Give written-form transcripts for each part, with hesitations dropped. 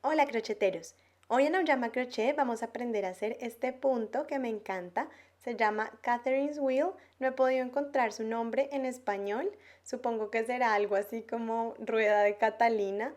Hola crocheteros, hoy en Auyama Crochet vamos a aprender a hacer este punto que me encanta. Se llama Catherine's Wheel, no he podido encontrar su nombre en español, supongo que será algo así como rueda de Catalina,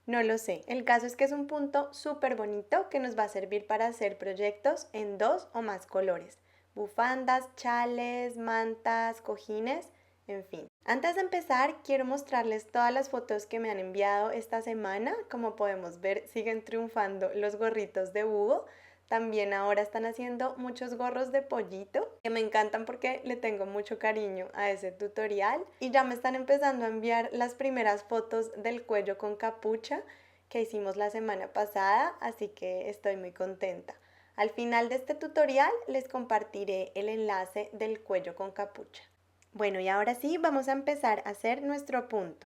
no lo sé. El caso es que es un punto súper bonito que nos va a servir para hacer proyectos en 2 o más colores, bufandas, chales, mantas, cojines, en fin. Antes de empezar, quiero mostrarles todas las fotos que me han enviado esta semana. Como podemos ver, siguen triunfando los gorritos de búho. También ahora están haciendo muchos gorros de pollito, que me encantan porque le tengo mucho cariño a ese tutorial. Y ya me están empezando a enviar las primeras fotos del cuello con capucha que hicimos la semana pasada, así que estoy muy contenta. Al final de este tutorial les compartiré el enlace del cuello con capucha. Bueno, y ahora sí vamos a empezar a hacer nuestro punto.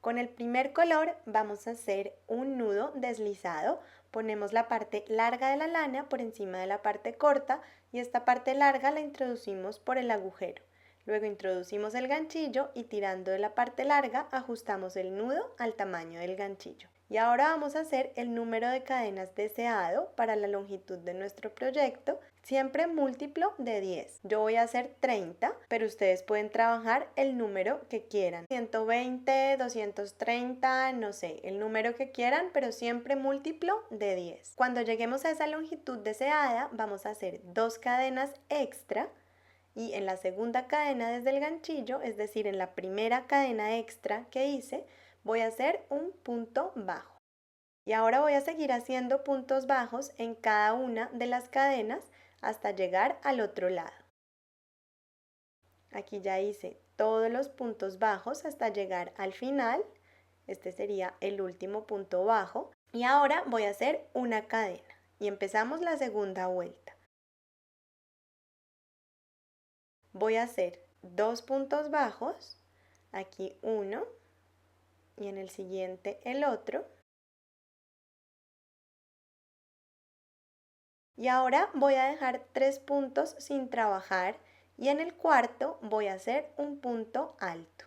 Con el primer color vamos a hacer un nudo deslizado. Ponemos la parte larga de la lana por encima de la parte corta y esta parte larga la introducimos por el agujero. Luego introducimos el ganchillo y tirando de la parte larga ajustamos el nudo al tamaño del ganchillo. Y ahora vamos a hacer el número de cadenas deseado para la longitud de nuestro proyecto, siempre múltiplo de 10. Yo voy a hacer 30, pero ustedes pueden trabajar el número que quieran. 120, 230, no sé, el número que quieran, pero siempre múltiplo de 10. Cuando lleguemos a esa longitud deseada, vamos a hacer 2 cadenas extra. Y en la segunda cadena desde el ganchillo, es decir, en la primera cadena extra que hice, voy a hacer un punto bajo. Y ahora voy a seguir haciendo puntos bajos en cada una de las cadenas hasta llegar al otro lado. Aquí ya hice todos los puntos bajos hasta llegar al final. Este sería el último punto bajo. Y ahora voy a hacer una cadena. Y empezamos la segunda vuelta. Voy a hacer 2 puntos bajos. Aquí uno. Y en el siguiente el otro. Y ahora voy a dejar 3 puntos sin trabajar y en el cuarto voy a hacer un punto alto.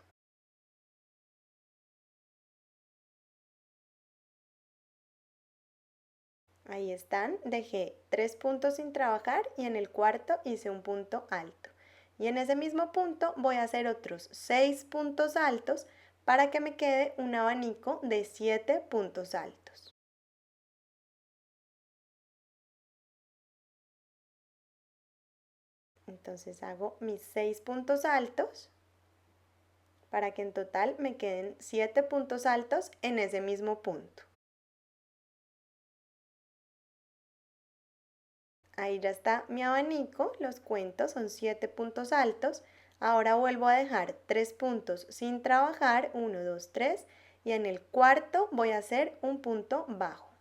Ahí están, dejé 3 puntos sin trabajar y en el cuarto hice un punto alto. Y en ese mismo punto voy a hacer otros 6 puntos altos para que me quede un abanico de 7 puntos altos. Entonces hago mis 6 puntos altos para que en total me queden 7 puntos altos en ese mismo punto. Ahí ya está mi abanico, los cuento, son 7 puntos altos. Ahora vuelvo a dejar 3 puntos sin trabajar, 1, 2, 3, y en el cuarto voy a hacer un punto bajo.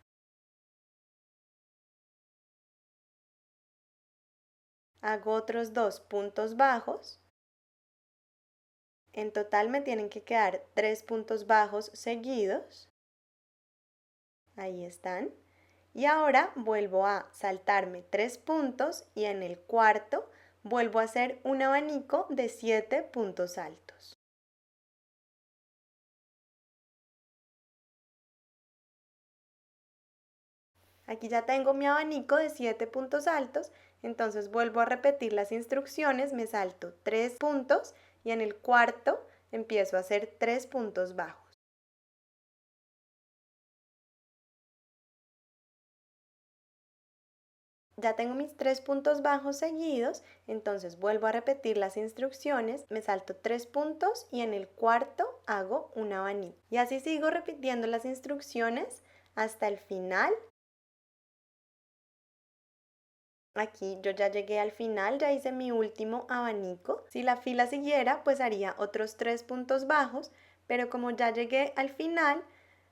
Hago otros 2 puntos bajos. En total me tienen que quedar 3 puntos bajos seguidos. Ahí están. Y ahora vuelvo a saltarme 3 puntos y en el cuarto vuelvo a hacer un abanico de 7 puntos altos. Aquí ya tengo mi abanico de 7 puntos altos, entonces vuelvo a repetir las instrucciones, me salto 3 puntos y en el cuarto empiezo a hacer 3 puntos bajos. Ya tengo mis 3 puntos bajos seguidos, entonces vuelvo a repetir las instrucciones, me salto 3 puntos y en el cuarto hago un abanico. Y así sigo repitiendo las instrucciones hasta el final. Aquí yo ya llegué al final, ya hice mi último abanico. Si la fila siguiera, pues haría otros 3 puntos bajos, pero como ya llegué al final,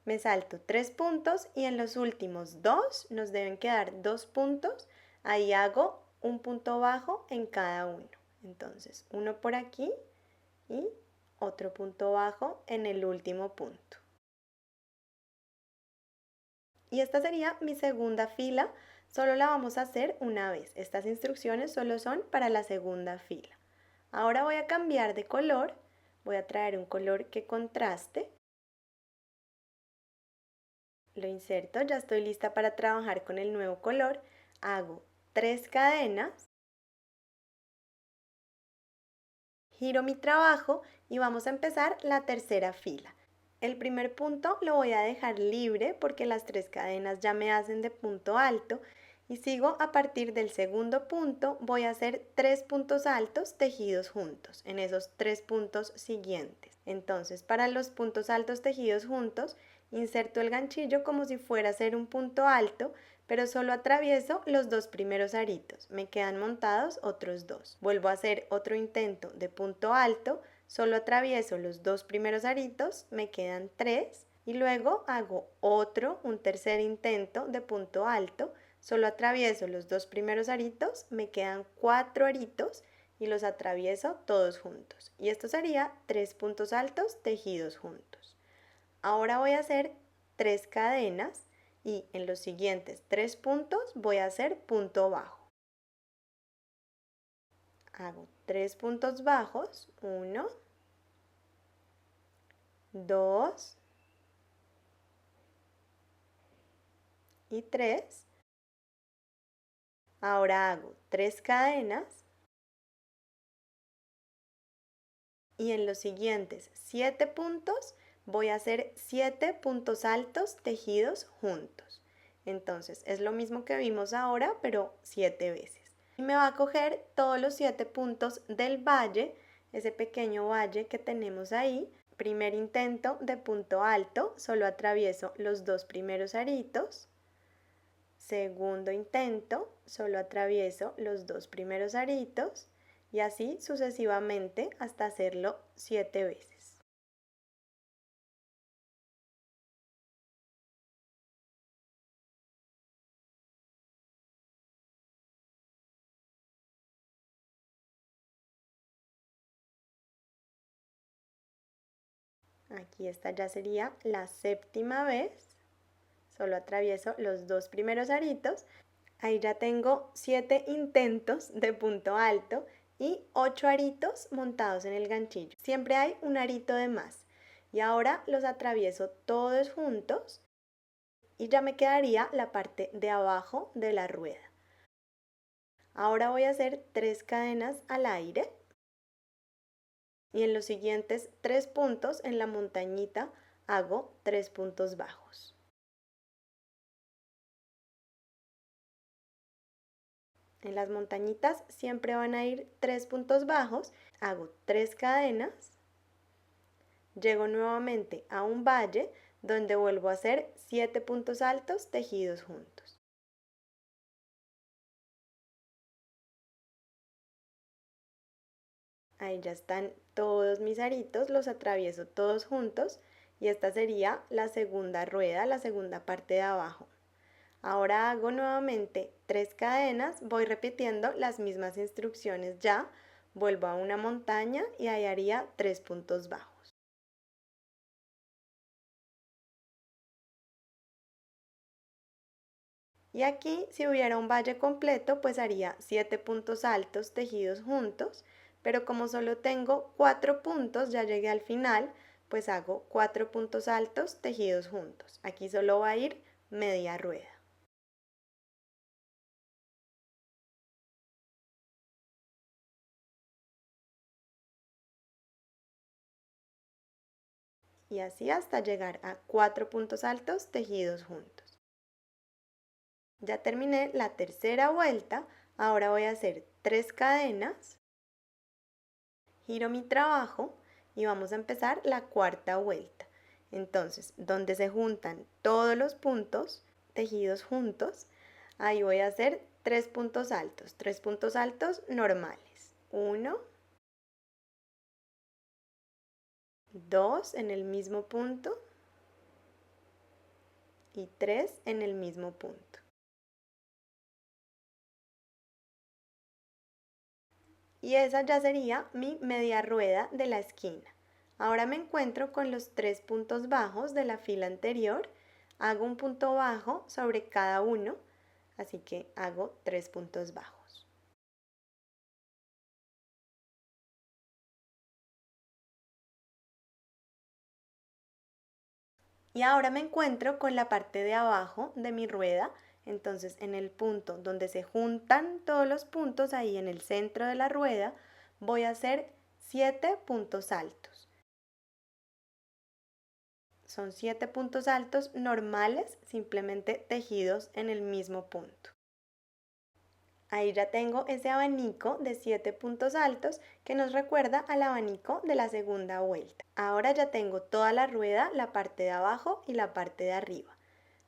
me salto 3 puntos y en los últimos 2 nos deben quedar 2 puntos. Ahí hago un punto bajo en cada uno. Entonces, uno por aquí y otro punto bajo en el último punto. Y esta sería mi segunda fila, solo la vamos a hacer una vez. Estas instrucciones solo son para la segunda fila. Ahora voy a cambiar de color, voy a traer un color que contraste. Lo inserto, ya estoy lista para trabajar con el nuevo color. Hago 3 cadenas, giro mi trabajo y vamos a empezar la tercera fila. El primer punto lo voy a dejar libre porque las 3 cadenas ya me hacen de punto alto y sigo a partir del segundo punto. Voy a hacer 3 puntos altos tejidos juntos en esos 3 puntos siguientes. Entonces, para los puntos altos tejidos juntos, inserto el ganchillo como si fuera a ser un punto alto, pero solo atravieso los 2 primeros aritos. Me quedan montados otros 2. Vuelvo a hacer otro intento de punto alto, solo atravieso los 2 primeros aritos, me quedan 3 y luego hago un tercer intento de punto alto, solo atravieso los 2 primeros aritos, me quedan 4 aritos y los atravieso todos juntos. Y esto sería 3 puntos altos tejidos juntos. Ahora voy a hacer 3 cadenas y en los siguientes 3 puntos voy a hacer punto bajo. Hago 3 puntos bajos, 1, 2 y 3. Ahora hago 3 cadenas y en los siguientes 7 puntos voy a hacer 7 puntos altos tejidos juntos. Entonces es lo mismo que vimos ahora, pero 7 veces. Y me va a coger todos los 7 puntos del valle, ese pequeño valle que tenemos ahí. Primer intento de punto alto, solo atravieso los 2 primeros aritos. Segundo intento, solo atravieso los 2 primeros aritos y así sucesivamente hasta hacerlo 7 veces. Aquí esta ya sería la séptima vez. Solo atravieso los 2 primeros aritos. Ahí ya tengo 7 intentos de punto alto y 8 aritos montados en el ganchillo. Siempre hay un arito de más. Y ahora los atravieso todos juntos y ya me quedaría la parte de abajo de la rueda. Ahora voy a hacer 3 cadenas al aire y en los siguientes 3 puntos en la montañita hago 3 puntos bajos. En las montañitas siempre van a ir 3 puntos bajos, hago 3 cadenas, llego nuevamente a un valle donde vuelvo a hacer 7 puntos altos tejidos juntos. Ahí ya están todos mis aritos, los atravieso todos juntos y esta sería la segunda rueda, la segunda parte de abajo. Ahora hago nuevamente 3 cadenas, voy repitiendo las mismas instrucciones ya, vuelvo a una montaña y ahí haría 3 puntos bajos. Y aquí, si hubiera un valle completo, pues haría 7 puntos altos tejidos juntos, pero como solo tengo 4 puntos, ya llegué al final, pues hago 4 puntos altos tejidos juntos. Aquí solo va a ir media rueda. Y así hasta llegar a 4 puntos altos tejidos juntos. Ya terminé la tercera vuelta, ahora voy a hacer 3 cadenas, giro mi trabajo y vamos a empezar la cuarta vuelta. Entonces, donde se juntan todos los puntos tejidos juntos, ahí voy a hacer 3 puntos altos normales. 1, 2 en el mismo punto y 3 en el mismo punto. Y esa ya sería mi media rueda de la esquina. Ahora me encuentro con los 3 puntos bajos de la fila anterior. Hago un punto bajo sobre cada uno, así que hago 3 puntos bajos. Y ahora me encuentro con la parte de abajo de mi rueda, entonces en el punto donde se juntan todos los puntos, ahí en el centro de la rueda, voy a hacer 7 puntos altos. Son 7 puntos altos normales, simplemente tejidos en el mismo punto. Ahí ya tengo ese abanico de 7 puntos altos que nos recuerda al abanico de la segunda vuelta. Ahora ya tengo toda la rueda, la parte de abajo y la parte de arriba.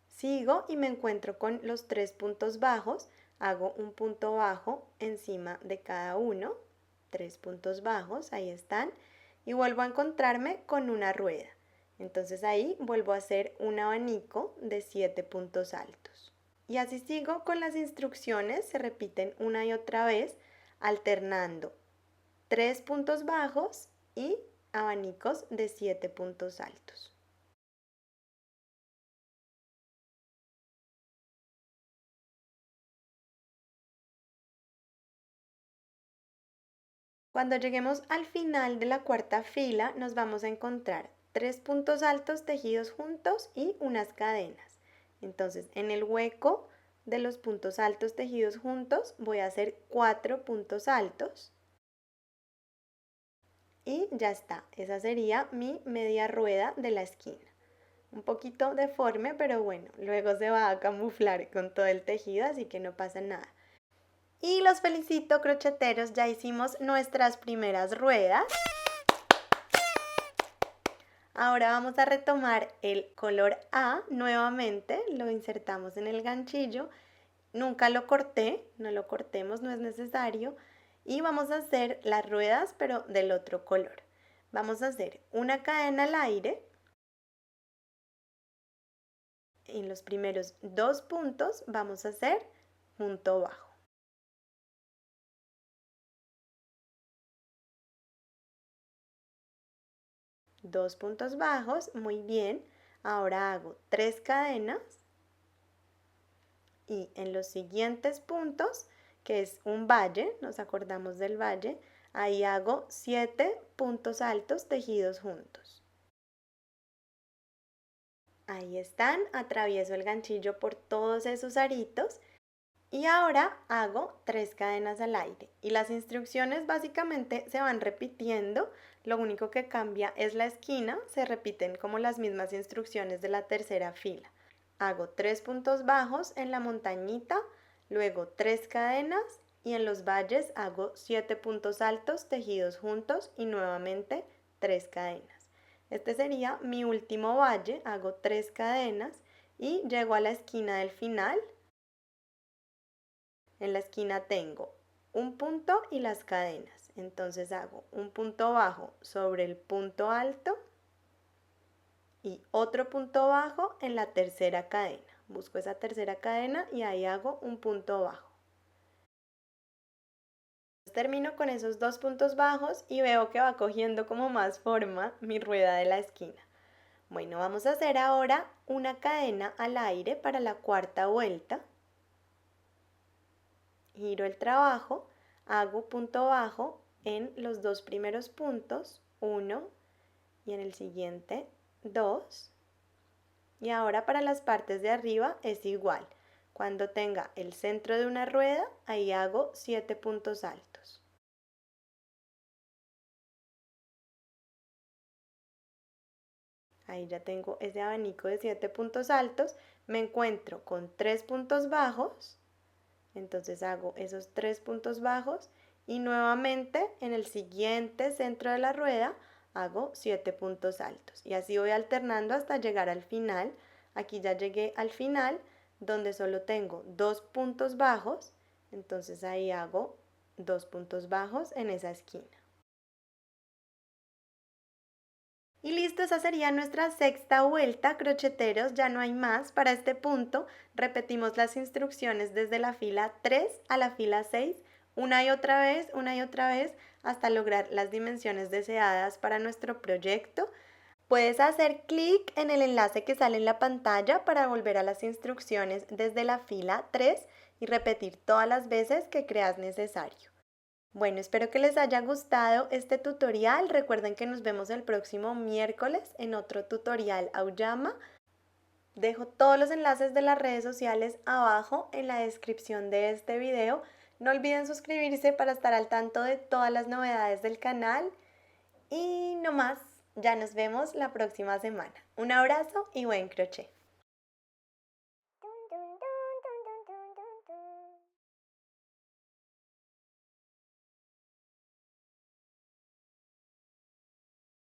Sigo y me encuentro con los 3 puntos bajos, hago un punto bajo encima de cada uno, 3 puntos bajos, ahí están, y vuelvo a encontrarme con una rueda. Entonces ahí vuelvo a hacer un abanico de 7 puntos altos. Y así sigo con las instrucciones, se repiten una y otra vez, alternando 3 puntos bajos y abanicos de 7 puntos altos. Cuando lleguemos al final de la cuarta fila nos vamos a encontrar 3 puntos altos tejidos juntos y unas cadenas. Entonces en el hueco de los puntos altos tejidos juntos voy a hacer 4 puntos altos. Y ya está, esa sería mi media rueda de la esquina. Un poquito deforme, pero bueno, luego se va a camuflar con todo el tejido, así que no pasa nada. Y los felicito, crocheteros, ya hicimos nuestras primeras ruedas. Ahora vamos a retomar el color A nuevamente, lo insertamos en el ganchillo. Nunca lo corté, no lo cortemos, no es necesario. Y vamos a hacer las ruedas, pero del otro color. Vamos a hacer una cadena al aire. En los primeros 2 puntos vamos a hacer punto bajo. 2 puntos bajos, muy bien. Ahora hago 3 cadenas y en los siguientes puntos, que es un valle, nos acordamos del valle, ahí hago 7 puntos altos tejidos juntos. Ahí están, atravieso el ganchillo por todos esos aritos y ahora hago 3 cadenas al aire. Y las instrucciones básicamente se van repitiendo, lo único que cambia es la esquina, se repiten como las mismas instrucciones de la tercera fila. Hago 3 puntos bajos en la montañita, luego 3 cadenas y en los valles hago 7 puntos altos tejidos juntos y nuevamente 3 cadenas. Este sería mi último valle, hago 3 cadenas y llego a la esquina del final. En la esquina tengo un punto y las cadenas. Entonces hago un punto bajo sobre el punto alto y otro punto bajo en la tercera cadena. Busco esa tercera cadena y ahí hago un punto bajo. Termino con esos 2 puntos bajos y veo que va cogiendo como más forma mi rueda de la esquina. Bueno, vamos a hacer ahora una cadena al aire para la cuarta vuelta. Giro el trabajo, hago punto bajo en los 2 primeros puntos, 1 y en el siguiente 2. Y ahora para las partes de arriba es igual. Cuando tenga el centro de una rueda, ahí hago 7 puntos altos. Ahí ya tengo ese abanico de 7 puntos altos. Me encuentro con 3 puntos bajos. Entonces hago esos 3 puntos bajos y nuevamente en el siguiente centro de la rueda hago 7 puntos altos. Y así voy alternando hasta llegar al final. Aquí ya llegué al final donde solo tengo 2 puntos bajos. Entonces ahí hago 2 puntos bajos en esa esquina. Y listo, esa sería nuestra sexta vuelta, crocheteros, ya no hay más. Para este punto repetimos las instrucciones desde la fila 3 a la fila 6, una y otra vez, hasta lograr las dimensiones deseadas para nuestro proyecto. Puedes hacer clic en el enlace que sale en la pantalla para volver a las instrucciones desde la fila 3 y repetir todas las veces que creas necesario. Bueno, espero que les haya gustado este tutorial. Recuerden que nos vemos el próximo miércoles en otro tutorial Auyama. Dejo todos los enlaces de las redes sociales abajo en la descripción de este video. No olviden suscribirse para estar al tanto de todas las novedades del canal. Y no más, ya nos vemos la próxima semana. Un abrazo y buen crochet.